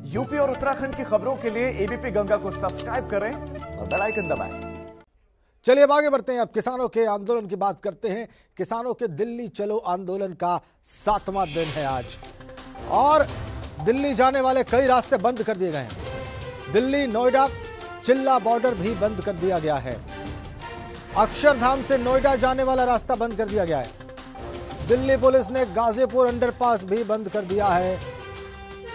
UP और उत्तराखंड की खबरों के लिए एबीपी गंगा को सब्सक्राइब करें और बेल आइकन दबाएं। चलिए अब आगे बढ़ते हैं। अब किसानों के आंदोलन की बात करते हैं। किसानों के दिल्ली चलो आंदोलन का 7वां दिन है आज, और दिल्ली जाने वाले कई रास्ते बंद कर दिए गए हैं। दिल्ली नोएडा चिल्ला बॉर्डर भी बंद कर दिया गया है। अक्षरधाम से नोएडा जाने वाला रास्ता बंद कर दिया गया है। दिल्ली पुलिस ने गाजीपुर अंडरपास भी बंद कर दिया है।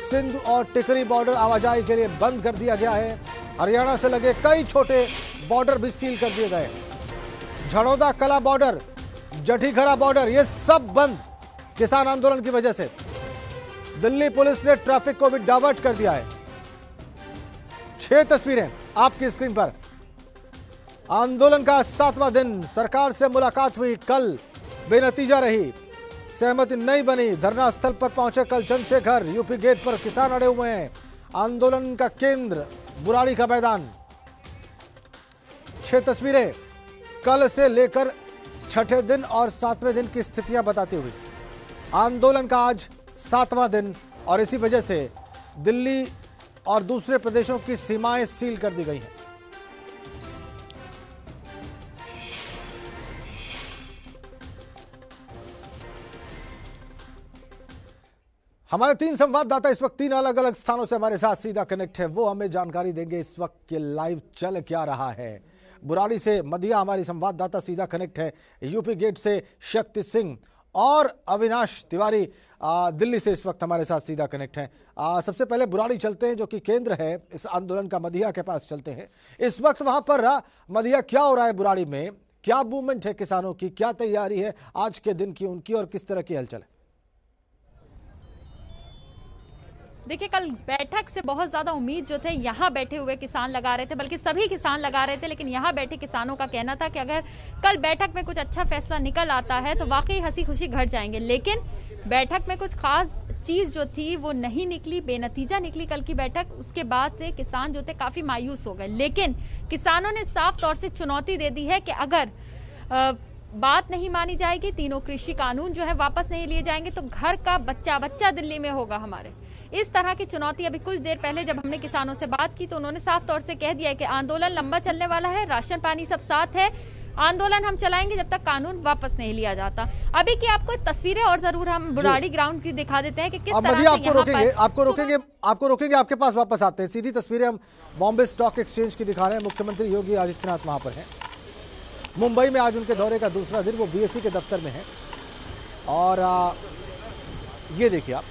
सिंध और टिकरी बॉर्डर आवाजाही के लिए बंद कर दिया गया है। हरियाणा से लगे कई छोटे बॉर्डर भी सील कर दिए गए। झड़ौदा कला बॉर्डर, जठीखरा बॉर्डर, ये सब बंद किसान आंदोलन की वजह से। दिल्ली पुलिस ने ट्रैफिक को भी डाइवर्ट कर दिया है। 6 तस्वीरें आपकी स्क्रीन पर। आंदोलन का 7वां दिन, सरकार से मुलाकात हुई, कल बेनतीजा रही, सहमति नहीं बनी। धरना स्थल पर पहुंचे कल चंद्रशेखर। यूपी गेट पर किसान अड़े हुए हैं। आंदोलन का केंद्र बुराड़ी का मैदान। 6 तस्वीरें कल से लेकर छठे दिन और 7वें दिन की स्थितियां बताती हुई। आंदोलन का आज 7वां दिन, और इसी वजह से दिल्ली और दूसरे प्रदेशों की सीमाएं सील कर दी गई हैं। हमारे 3 संवाददाता इस वक्त 3 अलग अलग स्थानों से हमारे साथ सीधा कनेक्ट है। वो हमें जानकारी देंगे इस वक्त के लाइव चल क्या रहा है। बुराड़ी से मधिया हमारी संवाददाता सीधा कनेक्ट है। यूपी गेट से शक्ति सिंह और अविनाश तिवारी दिल्ली से इस वक्त हमारे साथ सीधा कनेक्ट हैं। सबसे पहले बुराड़ी चलते हैं, जो कि केंद्र है इस आंदोलन का। मधिया के पास चलते हैं। इस वक्त वहां पर मधिया क्या हो रहा है? बुराड़ी में क्या मूवमेंट है किसानों की, क्या तैयारी है आज के दिन की उनकी, और किस तरह की हलचल है? देखिए, कल बैठक से बहुत ज्यादा उम्मीद जो थे यहाँ बैठे हुए किसान लगा रहे थे, बल्कि सभी किसान लगा रहे थे। लेकिन यहाँ बैठे किसानों का कहना था कि अगर कल बैठक में कुछ अच्छा फैसला निकल आता है तो वाकई हंसी खुशी घर जाएंगे। लेकिन बैठक में कुछ खास चीज जो थी वो नहीं निकली, बेनतीजा निकली कल की बैठक। उसके बाद से किसान जो थे काफी मायूस हो गए। लेकिन किसानों ने साफ तौर से चुनौती दे दी है कि अगर बात नहीं मानी जाएगी, तीनों कृषि कानून जो है वापस नहीं लिए जाएंगे, तो घर का बच्चा बच्चा दिल्ली में होगा हमारे। इस तरह की चुनौती अभी कुछ देर पहले जब हमने किसानों से बात की तो उन्होंने साफ तौर से कह दिया है कि आंदोलन लंबा चलने वाला है, राशन पानी सब साथ है, आंदोलन हम चलाएंगे जब तक कानून वापस नहीं लिया जाता। अभी की आपको तस्वीरें और जरूर हम बुराड़ी ग्राउंड की दिखा देते हैं कि किस तरह से आपको रोकेंगे, आपके पास वापस आते हैं। सीधी तस्वीरें हम बॉम्बे स्टॉक एक्सचेंज की दिखा रहे हैं। मुख्यमंत्री योगी आदित्यनाथ वहां पर हैं। मुंबई में आज उनके दौरे का दूसरा दिन, वो बीएसई के दफ्तर में है। और ये देखिए आप,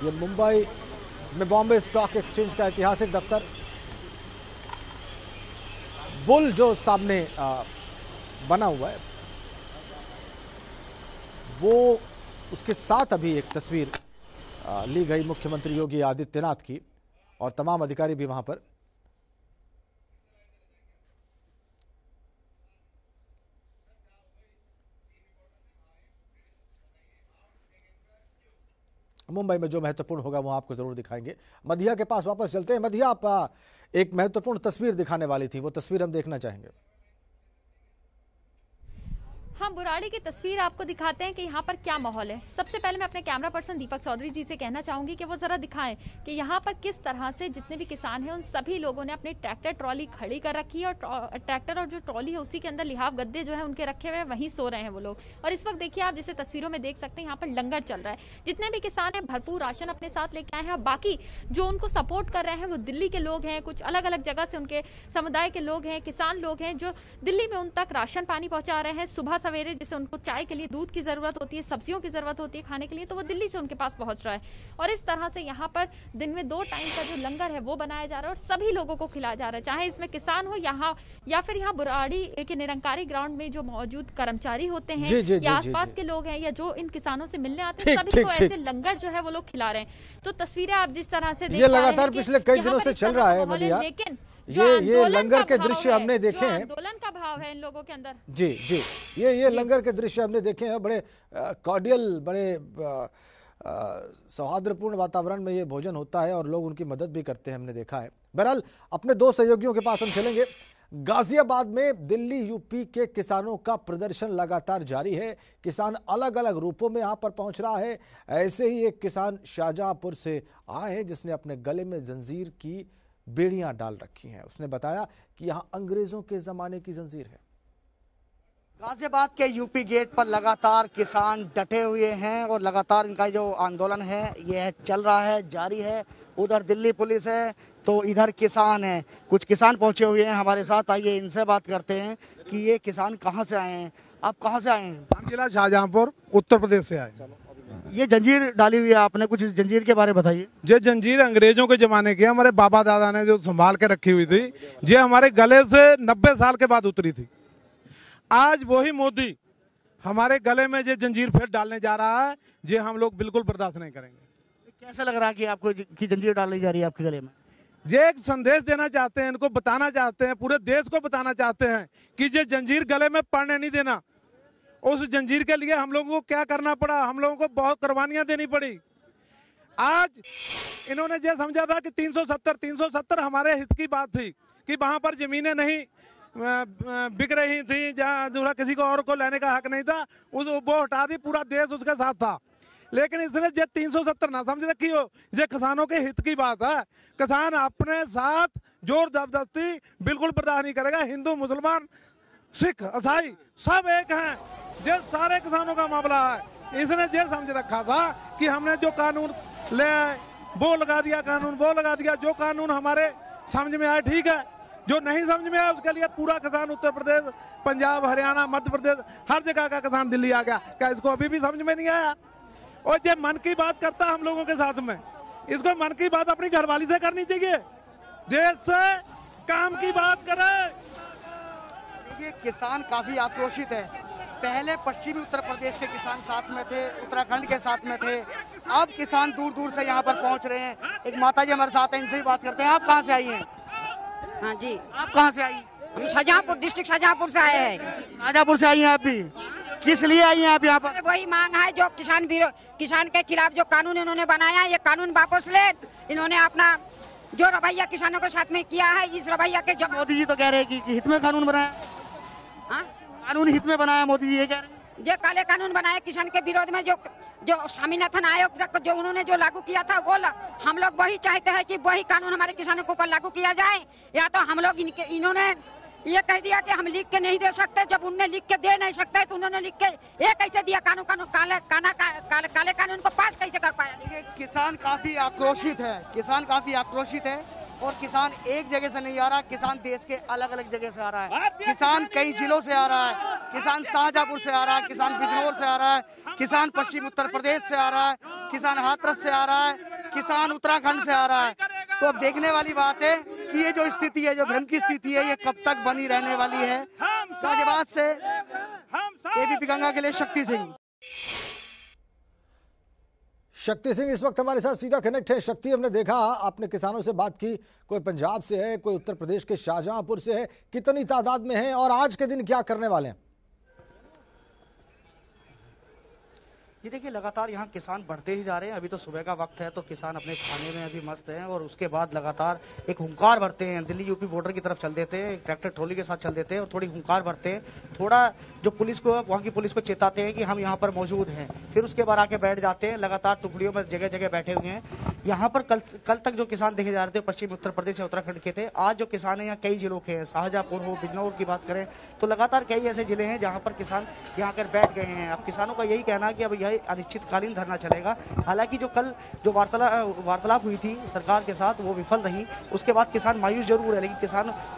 ये मुंबई में बॉम्बे स्टॉक एक्सचेंज का ऐतिहासिक दफ्तर। बुल जो सामने बना हुआ है, वो उसके साथ अभी एक तस्वीर ली गई मुख्यमंत्री योगी आदित्यनाथ की, और तमाम अधिकारी भी वहां पर। मुंबई में जो महत्वपूर्ण होगा वो आपको जरूर दिखाएंगे। मधिया के पास वापस चलते हैं। मधिया, आप एक महत्वपूर्ण तस्वीर दिखाने वाली थी, वो तस्वीर हम देखना चाहेंगे। हम बुराड़ी की तस्वीर आपको दिखाते हैं कि यहाँ पर क्या माहौल है। सबसे पहले मैं अपने कैमरा पर्सन दीपक चौधरी जी से कहना चाहूंगी कि वो जरा दिखाएं कि यहाँ पर किस तरह से जितने भी किसान हैं उन सभी लोगों ने अपनी ट्रैक्टर ट्रॉली खड़ी कर रखी है, और ट्रैक्टर और जो ट्रॉली है उसी के अंदर लिहाफ गद्दे जो है उनके रखे हुए हैं, वहीं सो रहे हैं वो लोग। और इस वक्त देखिए आप जैसे तस्वीरों में देख सकते हैं, यहाँ पर लंगर चल रहा है। जितने भी किसान है भरपूर राशन अपने साथ लेके आए हैं। बाकी जो उनको सपोर्ट कर रहे हैं वो दिल्ली के लोग हैं, कुछ अलग अलग जगह से उनके समुदाय के लोग हैं, किसान लोग हैं जो दिल्ली में उन तक राशन पानी पहुंचा रहे हैं। सुबह सवेरे जैसे उनको चाय के लिए दूध की जरूरत होती है, सब्जियों की जरूरत होती है खाने के लिए, तो वो दिल्ली से उनके पास पहुंच रहा है। और इस तरह से यहाँ पर दिन में 2 टाइम का जो लंगर है वो बनाया जा रहा है और सभी लोगों को खिलाया जा रहा है, चाहे इसमें किसान हो यहाँ या फिर यहाँ बुराड़ी के निरंकारी ग्राउंड में जो मौजूद कर्मचारी होते हैं या आसपास के लोग हैं या जो इन किसानों से मिलने आते हैं, सभी को ऐसे लंगर जो है वो लोग खिला रहे हैं। तो तस्वीरें आप जिस तरह से ये लगातार पिछले कई दिनों से चल रहा है। लेकिन ये लंगर के दृश्य हमने देखे हैं, आंदोलन का भाव है इन लोगों के अंदर। जी, ये लंगर के दृश्य हमने देखे हैं। बड़े कॉर्डियल, बड़े सौहार्दपूर्ण वातावरण में ये भोजन होता है और लोग उनकी मदद भी करते हैं, हमने देखा है। बहरहाल अपने दो सहयोगियों के पास हम चलेंगे। गाजियाबाद में दिल्ली यूपी के किसानों का प्रदर्शन लगातार जारी है। किसान अलग अलग रूपों में यहां पर पहुंच रहा है। ऐसे ही एक किसान शाहजहांपुर से आए हैं जिसने अपने गले में जंजीर की बेड़ियां डाल रखी हैं। उसने बताया कि यहां अंग्रेजों के जमाने की जंजीर है। गाजियाबाद के यूपी गेट पर लगातार किसान डटे हुए हैं और लगातार इनका जो आंदोलन है यह चल रहा है, जारी है। उधर दिल्ली पुलिस है तो इधर किसान है। कुछ किसान पहुंचे हुए हैं हमारे साथ, आइए इनसे बात करते हैं कि ये किसान कहां से आए हैं। आप कहां से आए हैं? जिला शाहजहांपुर, उत्तर प्रदेश से आए। ये जंजीर डाली हुई है आपने, कुछ इस जंजीर के बारे में बताइए। ये जंजीर अंग्रेजों के जमाने की, हमारे बाबा दादा ने जो संभाल के रखी हुई थी, ये हमारे गले से 90 साल के बाद उतरी थी। आज वही मोदी हमारे गले में ये जंजीर फिर डालने जा रहा है, ये हम लोग बिल्कुल बर्दाश्त नहीं करेंगे। कैसा लग रहा है कि आपको की जंजीर डाली जा रही है आपके गले में? ये एक संदेश देना चाहते हैं, इनको बताना चाहते हैं, पूरे देश को बताना चाहते हैं कि ये जंजीर गले में पड़ने नहीं देना। उस जंजीर के लिए हम लोगों को क्या करना पड़ा, हम लोगों को बहुत कुर्बानियां देनी पड़ी। आज इन्होंने ये समझा था कि 370 हमारे हित की बात थी कि वहां पर जमीनें नहीं बिक रही थी, जहाँ दूसरा किसी को और को लेने का हक नहीं था, वो हटा दी, पूरा देश उसके साथ था। लेकिन इसने ये 370 ना समझ रखी हो, ये किसानों के हित की बात है। किसान अपने साथ जोर जबरदस्ती बिल्कुल बर्दाश्त नहीं करेगा। हिंदू, मुसलमान, सिख, ईसाई सब एक हैं, ये सारे किसानों का मामला है। इसने ये समझ रखा था कि हमने जो कानून ले आए वो लगा दिया, कानून वो लगा दिया। जो कानून हमारे समझ में आए ठीक है, जो नहीं समझ में आया उसके लिए पूरा किसान उत्तर प्रदेश, पंजाब, हरियाणा, मध्य प्रदेश, हर जगह का किसान दिल्ली आ गया। क्या इसको अभी भी समझ में नहीं आया? और ये मन की बात करता हम लोगों के साथ में, इसको मन की बात अपनी घरवाली से करनी चाहिए, देश से काम की बात करे। देखिए किसान काफी आक्रोशित है। पहले पश्चिमी उत्तर प्रदेश के किसान साथ में थे, उत्तराखंड के साथ में थे, अब किसान दूर दूर से यहाँ पर पहुँच रहे हैं। एक माता जी हमारे साथ हैं, इनसे ही बात करते हैं। आप कहाँ से आई हैं? हाँ जी, आप कहाँ से आई? हम शाहजहांपुर, डिस्ट्रिक्ट शाहजहांपुर से आए हैं। शाहजहांपुर से आई हैं आप भी? किस लिए आई हैं आप यहाँ पर? वही मांग है जो किसान के खिलाफ जो कानून इन्होंने बनाया, ये कानून वापस ले। इन्होंने अपना जो रवैया किसानों के साथ में किया है, इस रवैया के जब मोदी जी तो कह रहे हैं कि हित में कानून बनाया। हाँ, कानून हित में बनाया मोदी जी, ये कह रहे हैं। जो काले कानून बनाए किसान के विरोध में, जो स्वामीनाथन आयोग जो उन्होंने जो लागू किया था, वो हम लोग वही चाहते हैं कि वही कानून हमारे किसानों के ऊपर लागू किया जाए। या तो हम लोग इन्होंने ये कह दिया कि हम लिख के नहीं दे सकते, जब उनने लिख के दे नहीं सकते तो उन्होंने लिख के ये कैसे दिया? काले कानून को पास कैसे कर पाया? किसान काफी आक्रोशित है, किसान काफी आक्रोशित है और किसान एक जगह से नहीं आ रहा, किसान देश के अलग अलग जगह से आ रहा है। किसान कई जिलों से आ रहा है, किसान शाहजहांपुर से आ रहा है, किसान बिजनौर से आ रहा है, किसान पश्चिम उत्तर प्रदेश से आ रहा है, किसान हाथरस से आ रहा है, किसान उत्तराखंड से आ रहा है। तो अब देखने वाली बात है कि ये जो स्थिति है, जो भ्रम की स्थिति है, ये कब तक बनी रहने वाली है। गाजियाबाद से एबीपी गंगा के लिए शक्ति सिंह। शक्ति सिंह इस वक्त हमारे साथ सीधा कनेक्ट है। शक्ति, हमने देखा आपने किसानों से बात की, कोई पंजाब से है, कोई उत्तर प्रदेश के शाहजहांपुर से है, कितनी तादाद में है और आज के दिन क्या करने वाले हैं? ये देखिए लगातार यहाँ किसान बढ़ते ही जा रहे हैं। अभी तो सुबह का वक्त है तो किसान अपने खाने में अभी मस्त हैं और उसके बाद लगातार एक हुंकार भरते हैं, दिल्ली यूपी बॉर्डर की तरफ चल देते हैं, ट्रैक्टर ट्रॉली के साथ चल देते हैं और थोड़ी हुंकार भरते हैं, थोड़ा जो पुलिस को, वहाँ की पुलिस को चेताते हैं कि हम यहाँ पर मौजूद हैं। फिर उसके बाद आके बैठ जाते हैं, लगातार टुकड़ियों में जगह जगह बैठे हुए हैं। यहाँ पर कल तक जो किसान देखे जा रहे थे पश्चिमी उत्तर प्रदेश या उत्तराखंड के थे, आज जो किसान है यहाँ कई जिलों के हैं। शाहजहांपुर हो, बिजनौर की बात करें तो लगातार कई ऐसे जिले हैं जहाँ पर किसान यहाँ कर बैठ गए हैं। अब किसानों का यही कहना है कि अब यह अनिश्चितकालीन धरना चलेगा। हालांकि जो कल जो वार्तालाप हुई थी सरकार के साथ वो विफल रही, उसके बाद किसान मायूस जरूर है, लेकिन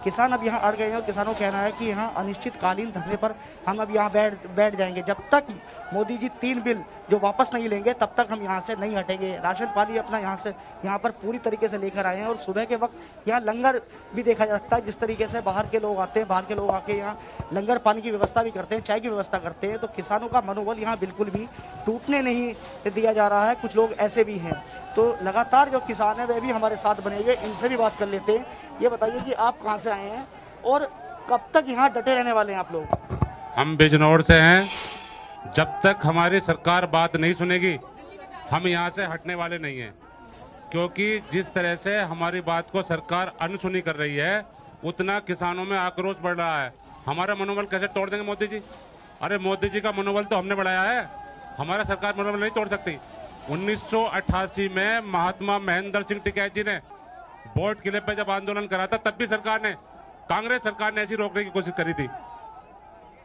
किसान अब यहाँ अड़ गए हैं और किसानों का कहना है कि यहाँ अनिश्चितकालीन धरने पर हम अब यहाँ बैठ जाएंगे। जब तक मोदी जी 3 बिल जो वापस नहीं लेंगे तब तक हम यहाँ से नहीं हटेंगे। राशन पानी अपना यहाँ पर पूरी तरीके से लेकर आए हैं और सुबह के वक्त यहाँ लंगर भी देखा जा सकता है। जिस तरीके से बाहर के लोग आते हैं, बाहर के लोग आके यहाँ लंगर पानी की व्यवस्था भी करते हैं, चाय की व्यवस्था करते हैं। तो किसानों का मनोबल यहाँ बिल्कुल भी टूटने नहीं दिया जा रहा है। कुछ लोग ऐसे भी हैं, तो लगातार जो किसान है वे भी हमारे साथ बने हुए, इनसे भी बात कर लेते हैं। ये बताइए कि आप कहाँ से आए हैं और कब तक यहाँ डटे रहने वाले हैं आप लोग? हम बिजनौर से हैं। जब तक हमारी सरकार बात नहीं सुनेगी हम यहाँ से हटने वाले नहीं हैं, क्योंकि जिस तरह से हमारी बात को सरकार अनसुनी कर रही है उतना किसानों में आक्रोश बढ़ रहा है। हमारा मनोबल कैसे तोड़ देंगे मोदी जी? अरे मोदी जी का मनोबल तो हमने बढ़ाया है, हमारा सरकार मनोबल नहीं तोड़ सकती। 1988 में महात्मा महेंद्र सिंह टिकैत जी ने बोर्ड किले पे जब आंदोलन करा था, तब भी कांग्रेस सरकार ने ऐसी रोकने की कोशिश करी थी।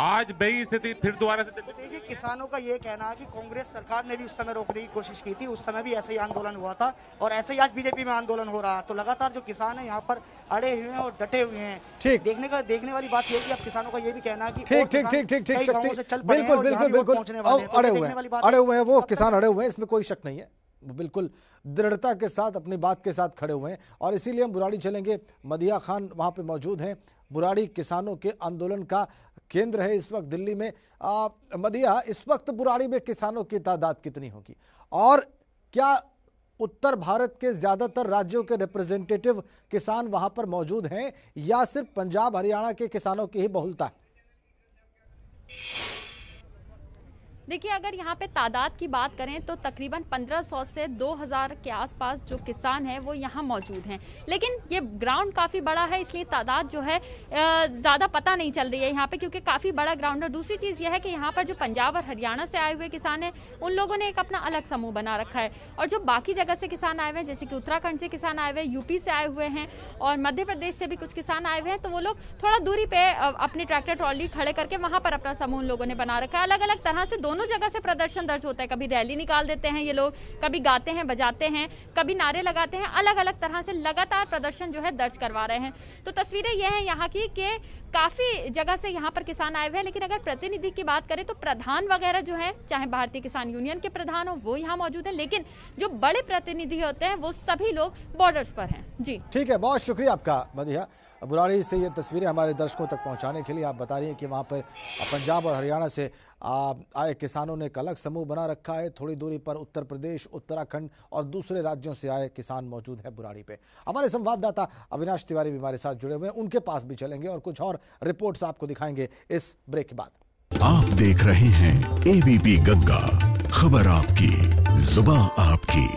आज वही स्थिति फिर दोबारा से। देखिए, किसानों का ये कहना है कि कांग्रेस सरकार ने भी उस समय रोकने की कोशिश की थी, उस समय भी ऐसे ही आंदोलन हुआ था और ऐसे ही आज बीजेपी में आंदोलन हो रहा है। तो लगातार जो किसान है यहाँ पर अड़े हुए हैं और डटे हुए हैं। ठीक, देखने वाली बात ये है कि अब किसानों का ये भी कहना है कि ठीक बिल्कुल अड़े हुए हैं वो किसान, अड़े हुए हैं, इसमें कोई शक नहीं है। बिल्कुल दृढ़ता के साथ अपनी बात के साथ खड़े हुए हैं और इसीलिए हम बुराड़ी चलेंगे। मदिया खान वहां पे मौजूद हैं। बुराड़ी किसानों के आंदोलन का केंद्र है इस वक्त दिल्ली में। मदिया, इस वक्त बुराड़ी में किसानों की तादाद कितनी होगी और क्या उत्तर भारत के ज्यादातर राज्यों के रिप्रेजेंटेटिव किसान वहां पर मौजूद हैं या सिर्फ पंजाब हरियाणा के किसानों की ही बहुलता है? देखिए, अगर यहाँ पे तादाद की बात करें तो तकरीबन 1500 से 2000 के आसपास जो किसान हैं वो यहाँ मौजूद हैं, लेकिन ये ग्राउंड काफ़ी बड़ा है, इसलिए तादाद जो है ज़्यादा पता नहीं चल रही है यहाँ पे, क्योंकि काफ़ी बड़ा ग्राउंड है। दूसरी चीज़ यह है कि यहाँ पर जो पंजाब और हरियाणा से आए हुए किसान हैं उन लोगों ने एक अपना अलग समूह बना रखा है, और जो बाकी जगह से किसान आए हुए हैं, जैसे कि उत्तराखंड से किसान आए हुए हैं, यूपी से आए हुए हैं और मध्य प्रदेश से भी कुछ किसान आए हुए हैं, तो वो लोग थोड़ा दूरी पे अपनी ट्रैक्टर ट्रॉली खड़े करके वहाँ पर अपना समूह उन लोगों ने बना रखा है। अलग अलग तरह से दोनों जगह से प्रदर्शन दर्ज होता है। कभी रैली निकाल देते हैं ये लोग, कभी गाते हैं बजाते हैं, कभी नारे लगाते हैं, अलग अलग तरह से लगातार प्रदर्शन जो है दर्ज करवा रहे हैं। तो तस्वीरें ये हैं यहाँ की कि काफी जगह से यहाँ पर किसान आए हुए हैं, लेकिन अगर प्रतिनिधि की बात करें तो प्रधान वगैरह जो है, चाहे भारतीय किसान यूनियन के प्रधान हो, वो यहाँ मौजूद है, लेकिन जो बड़े प्रतिनिधि होते हैं वो सभी लोग बॉर्डर्स पर हैं। जी ठीक है, बहुत शुक्रिया आपका मदिया। बुराड़ी से ये तस्वीरें हमारे दर्शकों तक पहुंचाने के लिए आप बता रही हैं कि वहाँ पर पंजाब और हरियाणा से आए किसानों ने एक अलग समूह बना रखा है। थोड़ी दूरी पर उत्तर प्रदेश, उत्तराखंड और दूसरे राज्यों से आए किसान मौजूद है बुराड़ी पे। हमारे संवाददाता अविनाश तिवारी भी हमारे साथ जुड़े हुए हैं, उनके पास भी चलेंगे और कुछ और रिपोर्ट्स आपको दिखाएंगे इस ब्रेक के बाद। आप देख रहे हैं एबीपी गंगा, खबर आपकी, जुबान आपकी।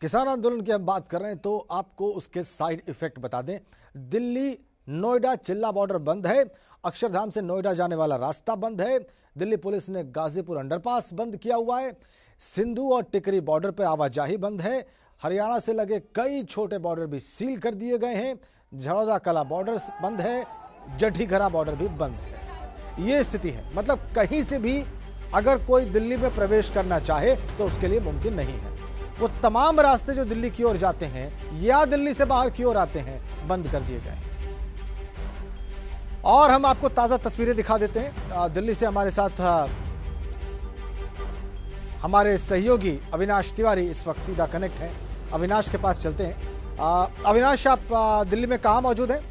किसान आंदोलन की हम बात कर रहे हैं तो आपको उसके साइड इफेक्ट बता दें। दिल्ली नोएडा चिल्ला बॉर्डर बंद है, अक्षरधाम से नोएडा जाने वाला रास्ता बंद है, दिल्ली पुलिस ने गाजीपुर अंडरपास बंद किया हुआ है, सिंधु और टिकरी बॉर्डर पर आवाजाही बंद है, हरियाणा से लगे कई छोटे बॉर्डर भी सील कर दिए गए हैं, झड़ौदा कला बॉर्डर बंद है, जठीघरा बॉर्डर भी बंद है। ये स्थिति है, मतलब कहीं से भी अगर कोई दिल्ली में प्रवेश करना चाहे तो उसके लिए मुमकिन नहीं है। वो तमाम रास्ते जो दिल्ली की ओर जाते हैं या दिल्ली से बाहर की ओर आते हैं बंद कर दिए गए। और हम आपको ताजा तस्वीरें दिखा देते हैं। दिल्ली से हमारे साथ हमारे सहयोगी अविनाश तिवारी इस वक्त सीधा कनेक्ट हैं। अविनाश के पास चलते हैं। अविनाश, आप दिल्ली में कहां मौजूद हैं?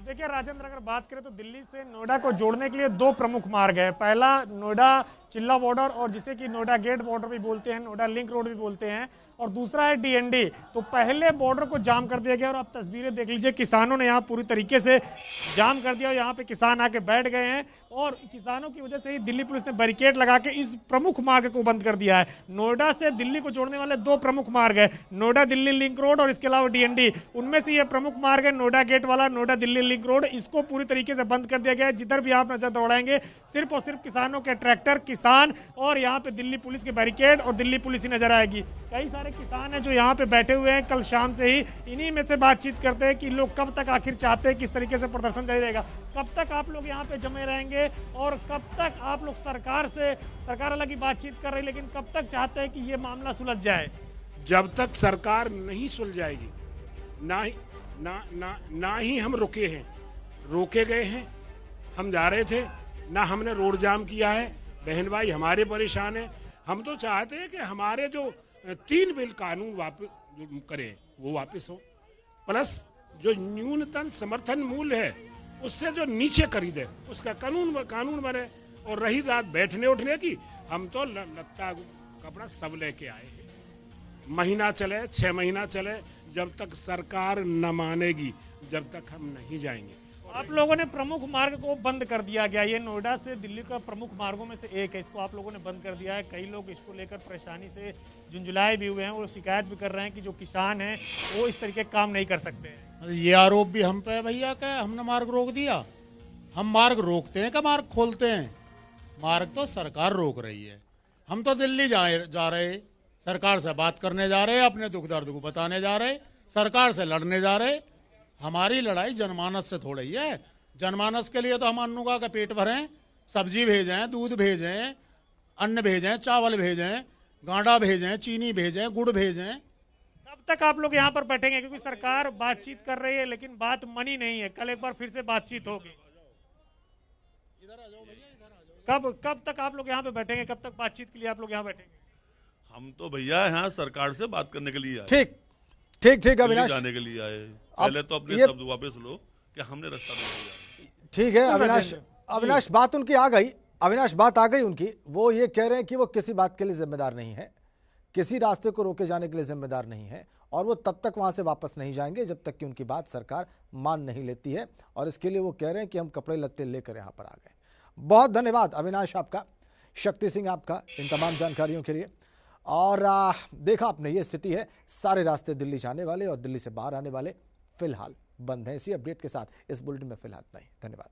देखिए राजेंद्र, अगर बात करें तो दिल्ली से नोएडा को जोड़ने के लिए दो प्रमुख मार्ग है। पहला नोएडा चिल्ला बॉर्डर, और जिसे कि नोएडा गेट बॉर्डर भी बोलते हैं, नोएडा लिंक रोड भी बोलते हैं, और दूसरा है डीएनडी। तो पहले बॉर्डर को जाम कर दिया गया और आप तस्वीरें देख लीजिए, किसानों ने यहाँ पूरी तरीके से जाम कर दिया और यहाँ पे किसान आके बैठ गए हैं, और किसानों की वजह से ही दिल्ली पुलिस ने बैरिकेड लगा के इस प्रमुख मार्ग को बंद कर दिया है। नोएडा से दिल्ली को जोड़ने वाले दो प्रमुख मार्ग है, नोएडा दिल्ली लिंक रोड और इसके अलावा डीएनडी। उनमें से ये प्रमुख मार्ग है नोएडा गेट वाला, नोएडा दिल्ली लिंक रोड, इसको पूरी तरीके से बंद कर दिया गया है। जिधर भी आप नजर दौड़ाएंगे सिर्फ और सिर्फ किसानों के ट्रैक्टर, किसान, और यहाँ पे दिल्ली पुलिस के बैरिकेड और दिल्ली पुलिस ही नजर आएगी। कई सारे किसान हैं जो यहाँ पे बैठे हुए हैं, कल शाम से ही इन्हीं में से बातचीत करते हैं कि लोग कब तक आखिर चाहते हैं, किस तरीके से प्रदर्शन जारी रहेगा, कब तक आप लोग यहाँ पे जमे रहेंगे और कब तक आप लोग सरकार हालांकि बातचीत कर रही, लेकिन कब तक चाहते हैं कि ये मामला सुलझ जाए? जब तक सरकार नहीं सुलझाएगी ना ही हम रुके हैं, रोके गए हैं। हम जा रहे थे ना, हमने रोड जाम किया है। बहन भाई हमारे परेशान है। हम तो चाहते हैं कि हमारे जो 3 बिल कानून वापस करें वो वापस हो, प्लस जो न्यूनतम समर्थन मूल्य है उससे जो नीचे खरीदे उसका कानून बने। और रही रात बैठने उठने की, हम तो लत्ता कपड़ा सब लेके आए हैं। महीना चले, 6 महीना चले, जब तक सरकार न मानेगी जब तक हम नहीं जाएंगे। आप लोगों ने प्रमुख मार्ग को बंद कर दिया गया, ये नोएडा से दिल्ली का प्रमुख मार्गों में से एक है, इसको आप लोगों ने बंद कर दिया है। कई लोग इसको लेकर परेशानी से झुंझुलाए भी हुए हैं, वो शिकायत भी कर रहे हैं कि जो किसान हैं वो इस तरीके का काम नहीं कर सकते हैं। ये आरोप भी हम पे भैया का हमने मार्ग रोक दिया। हम मार्ग रोकते हैं कि मार्ग खोलते हैं? मार्ग तो सरकार रोक रही है। हम तो दिल्ली जा रहे, सरकार से बात करने जा रहे, अपने दुख दर्द को बताने जा रहे, सरकार से लड़ने जा रहे। हमारी लड़ाई जनमानस से थोड़ी ही है। जनमानस के लिए तो हम अन्नू का पेट भरें, सब्जी भेजें, दूध भेजें, अन्न भेजें, चावल भेजें, गांडा भेजें, चीनी भेजें, गुड़ भेजें। कब तक आप लोग यहाँ पर बैठेंगे? क्योंकि सरकार बातचीत कर रही है लेकिन बात मनी नहीं है। कल एक बार फिर से बातचीत होगी। कब तक आप लोग यहाँ पे बैठेंगे? कब तक बातचीत के लिए आप लोग यहाँ बैठेंगे? हम तो भैया यहाँ सरकार से बात करने के लिए आए। ठीक ठीक ठीक अविनाश, जाने के लिए आए। पहले तो अपने शब्द वापस लो कि हमने रास्ता नहीं दिया। ठीक है अविनाश बात उनकी आ गई। अविनाश बात आ गई उनकी। वो ये कह रहे हैं कि वो किसी बात के लिए जिम्मेदार नहीं है, किसी रास्ते को रोके जाने के लिए जिम्मेदार नहीं है, और वो तब तक वहां से वापस नहीं जाएंगे जब तक कि उनकी बात सरकार मान नहीं लेती है। और इसके लिए वो कह रहे हैं कि हम कपड़े लत्ते लेकर यहां पर आ गए। बहुत धन्यवाद अविनाश आपका, शक्ति सिंह आपका इन तमाम जानकारियों के लिए। और देखा आपने, ये स्थिति है। सारे रास्ते दिल्ली जाने वाले और दिल्ली से बाहर आने वाले फिलहाल बंद हैं। इसी अपडेट के साथ इस बुलेटिन में फिलहाल इतना ही। धन्यवाद।